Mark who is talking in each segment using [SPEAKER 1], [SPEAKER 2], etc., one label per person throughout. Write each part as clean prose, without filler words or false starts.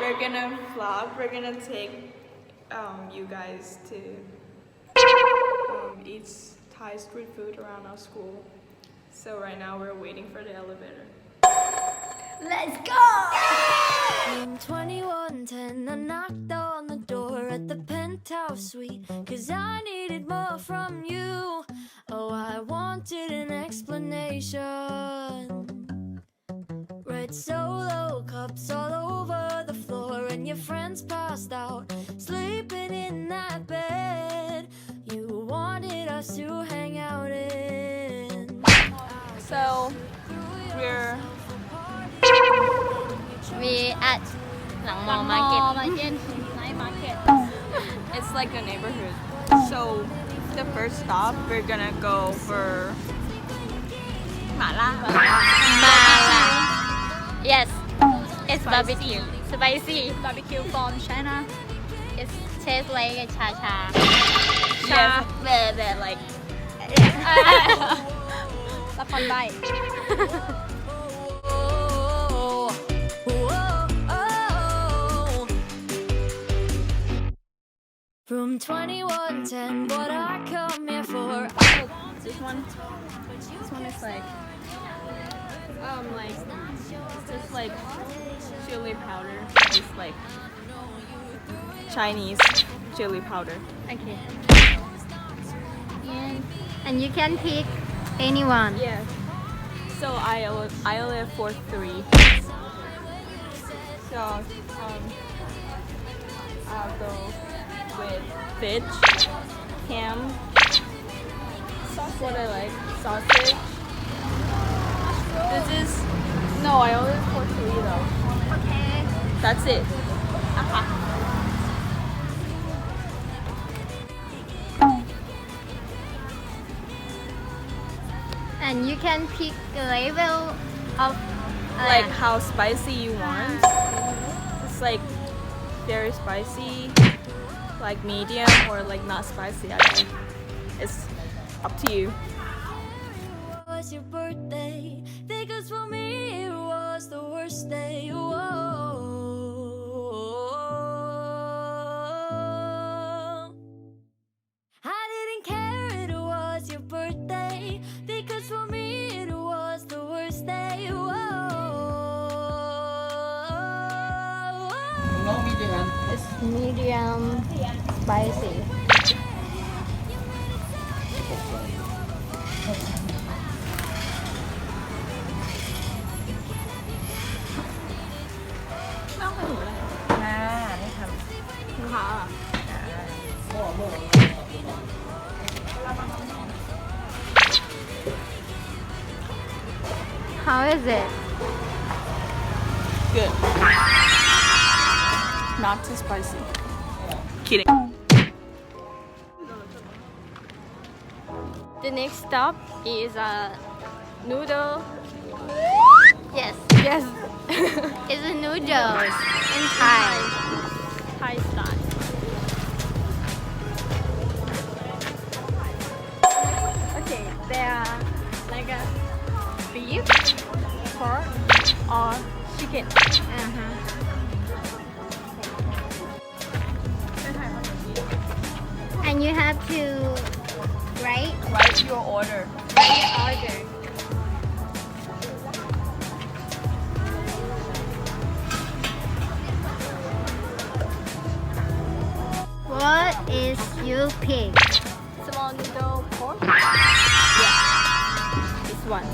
[SPEAKER 1] we're gonna vlog. We're gonna take you guys to eat Thai street food around our school. So right now we're waiting for the elevator.
[SPEAKER 2] Let's go!
[SPEAKER 3] I'm 21, 10, I knocked on the door at the penthouse suite, 'cause I needed more from you. Oh, I wanted an explanation. Red solo cups all over the floor, and your friends passed out, sleeping in that bed you wanted us to hang out in.
[SPEAKER 1] So we're
[SPEAKER 2] We at หลังมอมาร์เก็ต night market
[SPEAKER 1] it's like a neighborhood. So the first stop we're gonna go for mala.
[SPEAKER 2] Mala. Yes, it's barbecue. Spicy.
[SPEAKER 4] Barbecue from China.
[SPEAKER 2] It tastes like a cha cha.
[SPEAKER 1] Yes, they're like
[SPEAKER 4] ละครใบ
[SPEAKER 3] From 2110, what I come here for.
[SPEAKER 1] this one is like it's just like chili powder. It's like Chinese chili powder.
[SPEAKER 2] Okay. And you can pick anyone.
[SPEAKER 1] Yeah. So I live for 3. So I'll go with fish, ham, what I like, sausage. This is no, I only live for 3 though.
[SPEAKER 2] Okay.
[SPEAKER 1] That's it.
[SPEAKER 2] And you can pick the level of
[SPEAKER 1] Like how spicy you want. It's like very spicy, like medium, or like not spicy at all. It's up to you.
[SPEAKER 3] It was your birthday, because for me it was the worst day. Whoa. I didn't care it was your birthday, because for me it was the worst day. Whoa.
[SPEAKER 2] it's medium spicy. How is it?
[SPEAKER 1] Good. Not too spicy. Kidding.
[SPEAKER 2] The next stop is a noodle. Yes,
[SPEAKER 1] Yes.
[SPEAKER 2] it's a noodles in Thai.
[SPEAKER 1] Thai style.
[SPEAKER 4] Okay, they are like a beef, pork, or chicken.
[SPEAKER 2] Uh-huh. And you have to write
[SPEAKER 1] Write your order.
[SPEAKER 2] your order. What is your pick?
[SPEAKER 1] Small noodle pork. This one.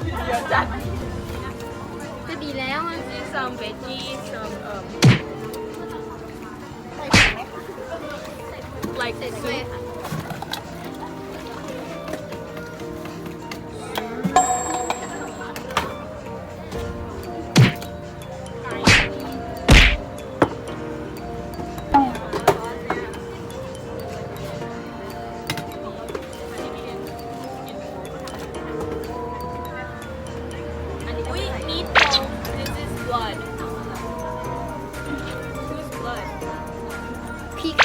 [SPEAKER 1] You're done.
[SPEAKER 2] ก็ดีแล้วอ่ะ
[SPEAKER 1] Some veggies, some like
[SPEAKER 2] เสร็จด้วย
[SPEAKER 1] soup.
[SPEAKER 2] ค่ะ
[SPEAKER 1] We need both. This is blood. Whose blood?
[SPEAKER 2] Pig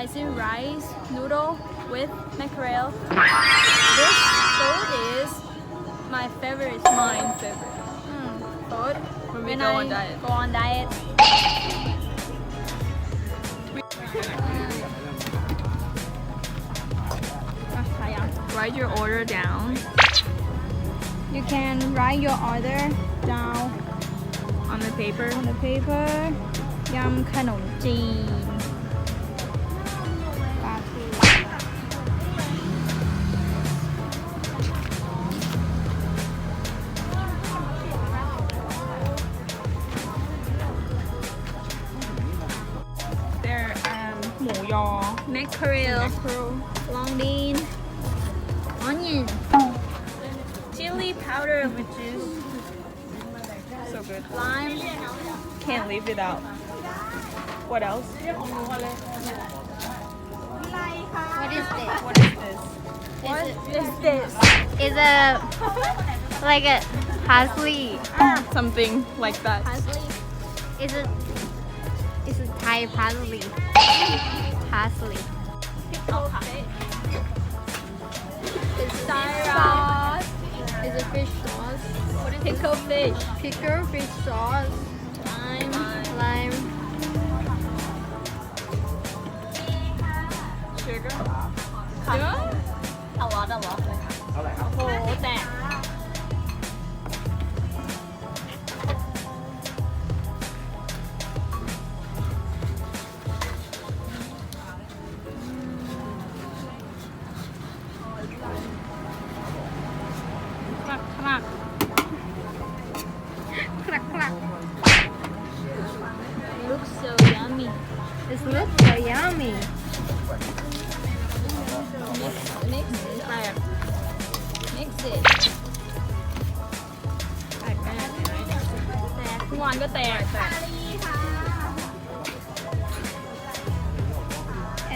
[SPEAKER 1] spicy rice noodle with mackerel. This food is my favorite. Mine favorite food when we go on diet.
[SPEAKER 4] Go on diet.
[SPEAKER 1] Write your order down
[SPEAKER 4] You can write your order down
[SPEAKER 1] on the paper.
[SPEAKER 4] on the paper ยำขนมจีนปลาทู
[SPEAKER 1] There หมูยอ
[SPEAKER 2] mackerel long bean onion
[SPEAKER 1] chili powder, which is so good.
[SPEAKER 2] lime
[SPEAKER 1] Can't live without. What else?
[SPEAKER 2] what is this
[SPEAKER 1] What is this?
[SPEAKER 2] what
[SPEAKER 1] is this?
[SPEAKER 2] is a like a parsley
[SPEAKER 1] Something like that.
[SPEAKER 2] is a Thai parsley parsley
[SPEAKER 4] sauce is a fish sauce pickle fish sauce lime
[SPEAKER 1] Sugar.
[SPEAKER 2] a lot เลยค่ะโอ้โหแต่
[SPEAKER 4] คลักคลักคลักคลัก
[SPEAKER 2] looks so yummy
[SPEAKER 4] It looks so yummy
[SPEAKER 2] mix it
[SPEAKER 1] ทุกวันก็แตก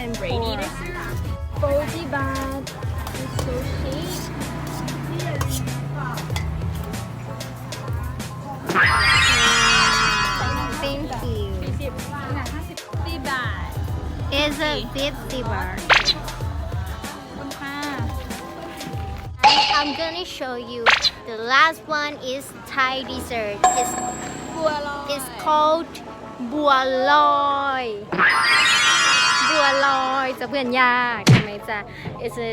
[SPEAKER 4] and
[SPEAKER 1] Ready to
[SPEAKER 4] for 40 baht it's so cheap
[SPEAKER 2] thank you
[SPEAKER 4] 50 baht
[SPEAKER 2] is a 50 baht
[SPEAKER 4] คุณค่า
[SPEAKER 2] I'm gonna show you the last one is Thai dessert it's called บัวลอยบัวลอยจะเพื่อนยากใช่ไหมจ๊ะ it's a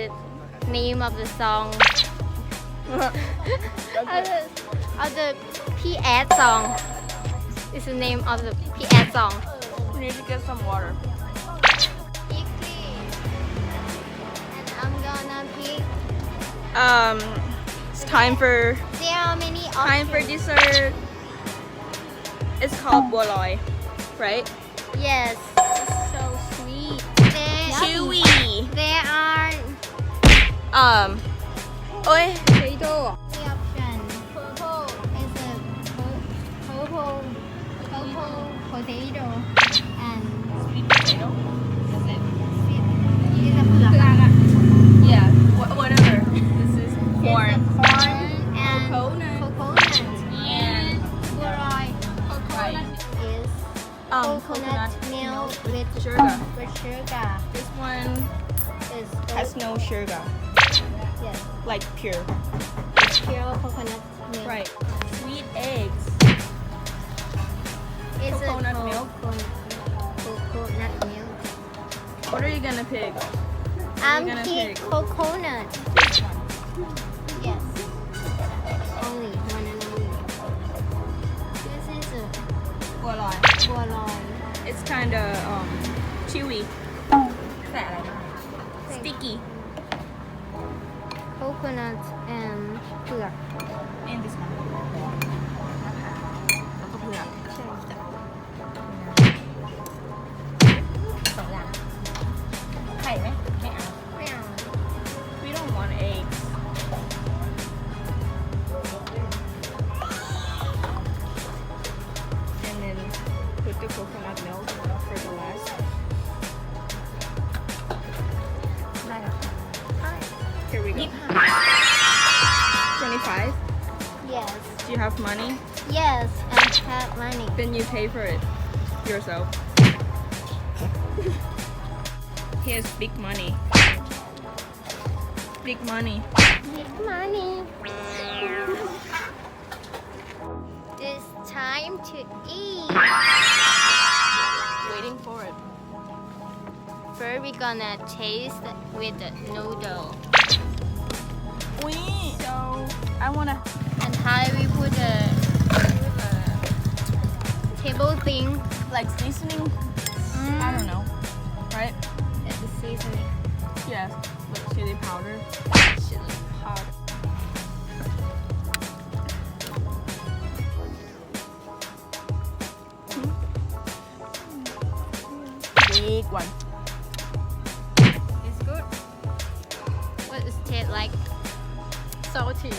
[SPEAKER 2] name of the song of the PS song it's the name of the PS song
[SPEAKER 1] We need to get some water.
[SPEAKER 2] quickly and I'm gonna pick
[SPEAKER 1] It's time for
[SPEAKER 2] there are many options
[SPEAKER 1] dessert. It's called buoloi, right?
[SPEAKER 2] yes
[SPEAKER 4] so sweet
[SPEAKER 1] Chewy.
[SPEAKER 2] there are
[SPEAKER 1] Oi.
[SPEAKER 4] potato
[SPEAKER 2] the option purple is a purple potato and
[SPEAKER 1] Sweet potato.
[SPEAKER 2] is a เผือก
[SPEAKER 1] Yeah. Whatever. This is corn.
[SPEAKER 2] corn and
[SPEAKER 1] Coconut.
[SPEAKER 2] coconut and บัวลอย
[SPEAKER 1] Right.
[SPEAKER 2] is coconut milk with
[SPEAKER 1] Sugar.
[SPEAKER 2] sugar
[SPEAKER 1] This one
[SPEAKER 2] is
[SPEAKER 1] has no sugar,
[SPEAKER 2] yes
[SPEAKER 1] like pure.
[SPEAKER 2] pure coconut milk
[SPEAKER 1] Right. Sweet eggs.
[SPEAKER 2] is a
[SPEAKER 1] Coconut milk.
[SPEAKER 2] coconut milk
[SPEAKER 1] What are you gonna pick?
[SPEAKER 2] I'm
[SPEAKER 1] gonna
[SPEAKER 2] pick
[SPEAKER 1] pick?
[SPEAKER 2] coconut
[SPEAKER 1] This one.
[SPEAKER 2] yes only one and only this is a
[SPEAKER 1] Buoloi.
[SPEAKER 2] บัวลอย
[SPEAKER 1] It's kind of chewy. Sticky.
[SPEAKER 2] coconut and เผือก
[SPEAKER 1] And this one. แล้วก็เผือก
[SPEAKER 2] ใช่
[SPEAKER 1] สองอย่างไข่ไหมไม่เอา
[SPEAKER 2] ไม่เอา
[SPEAKER 1] We don't want eggs. And then put the coconut milk for the last.
[SPEAKER 2] ได้แล้วค่ะ
[SPEAKER 1] Here we go. 25.
[SPEAKER 2] yes
[SPEAKER 1] Do you have money?
[SPEAKER 2] yes I have money
[SPEAKER 1] Then you pay for it yourself. he has big money. Big money.
[SPEAKER 2] Big money. It's time to eat.
[SPEAKER 1] Waiting for it.
[SPEAKER 2] First, we're gonna taste with the noodle.
[SPEAKER 1] So I wanna.
[SPEAKER 2] And how we put the table thing.
[SPEAKER 1] Like seasoning. I don't know. Right?
[SPEAKER 2] It's the seasoning.
[SPEAKER 1] Yes. Like chili powder.
[SPEAKER 2] Chili powder.
[SPEAKER 1] Big one.
[SPEAKER 2] It's good. What does it taste like?
[SPEAKER 1] Salty.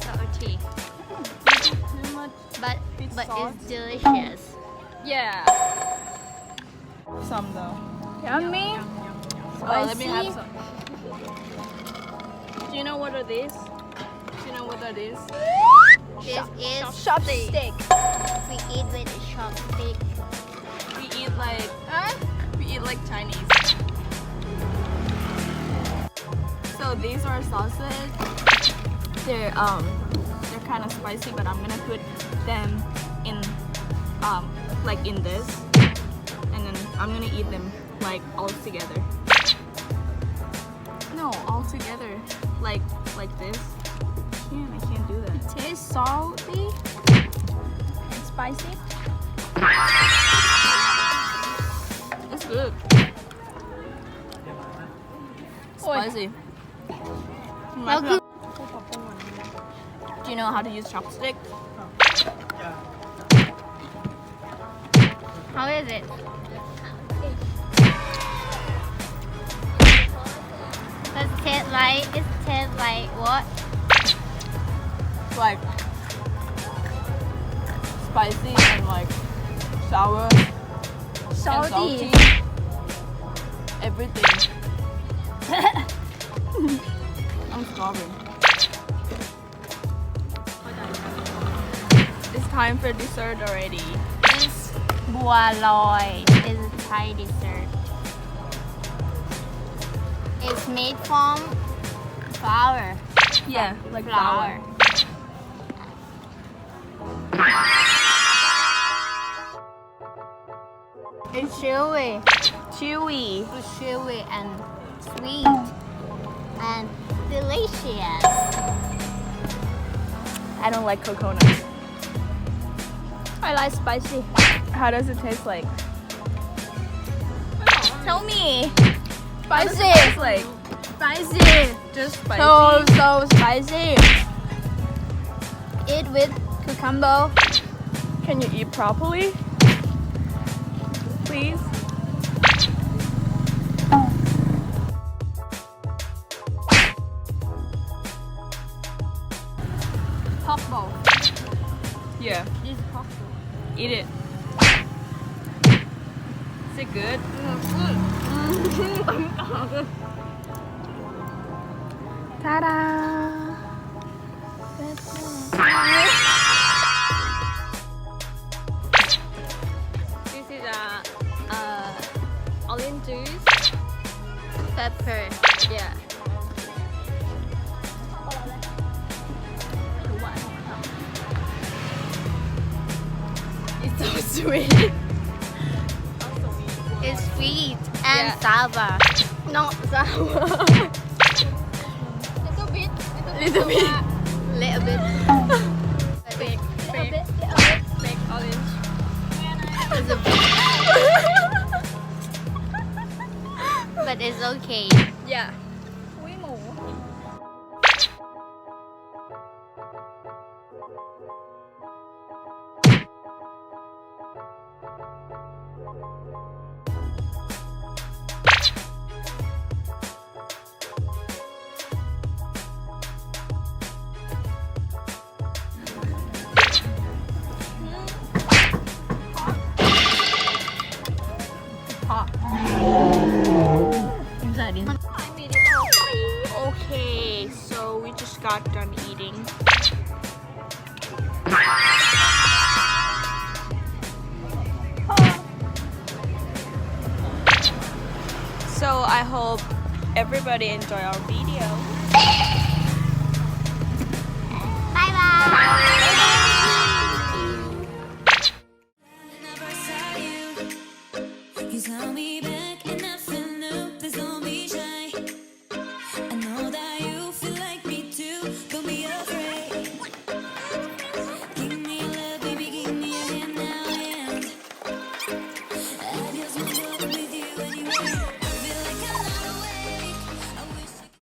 [SPEAKER 2] Salty.
[SPEAKER 1] Too much.
[SPEAKER 2] But
[SPEAKER 1] It's
[SPEAKER 2] but
[SPEAKER 1] salty.
[SPEAKER 2] it's delicious.
[SPEAKER 1] Yeah. Some though.
[SPEAKER 4] Yummy.
[SPEAKER 1] Let me have some. Do you know what are these? Do you know what are these?
[SPEAKER 2] This is
[SPEAKER 1] Chopstick.
[SPEAKER 2] we eat with a chopstick.
[SPEAKER 1] We eat like Chinese. So these are sausage. They're kind of spicy, but I'm gonna put them in like in this, and then I'm gonna eat them like all together. No, all together, like this. I can't do that.
[SPEAKER 4] Tastes salty and spicy.
[SPEAKER 1] It's good. Spicy.
[SPEAKER 2] Well, good.
[SPEAKER 1] Do you know how to use chopstick?
[SPEAKER 2] How is it? Does it taste like what?
[SPEAKER 1] Like spicy and like sour,
[SPEAKER 4] Salty.
[SPEAKER 1] and salty. Everything. I'm starving. It's time for dessert already.
[SPEAKER 2] This bua loy is a Thai dessert. It's made from flour.
[SPEAKER 1] Yeah, like flour.
[SPEAKER 2] It's chewy.
[SPEAKER 1] Chewy.
[SPEAKER 2] It's chewy and sweet and delicious.
[SPEAKER 1] I don't like coconut.
[SPEAKER 4] I like spicy.
[SPEAKER 1] How does it taste like? Tell me. How does it
[SPEAKER 4] Spicy.
[SPEAKER 1] taste like?
[SPEAKER 4] Spicy.
[SPEAKER 1] Just spicy.
[SPEAKER 4] So spicy. Eat with cucumber.
[SPEAKER 1] Can you eat properly? Please.
[SPEAKER 4] Pork bowl.
[SPEAKER 1] Yeah.
[SPEAKER 4] This is pork bowl.
[SPEAKER 1] Eat it. Is it good? Ta-da! This is orange juice.
[SPEAKER 2] Pepper.
[SPEAKER 1] Yeah. It's so sweet.
[SPEAKER 2] It's sweet and
[SPEAKER 1] Yeah.
[SPEAKER 2] sour.
[SPEAKER 1] Not sour.
[SPEAKER 4] Little bit.
[SPEAKER 1] Little bit.
[SPEAKER 2] Little bit.
[SPEAKER 1] Fake orange.
[SPEAKER 2] It's a bit. But it's okay.
[SPEAKER 1] Yeah.
[SPEAKER 4] อุ้ยหมู
[SPEAKER 1] Okay, so we just got done eating. So I hope everybody enjoy our video.
[SPEAKER 2] Bye bye.
[SPEAKER 3] Never saw you. You saw me back and I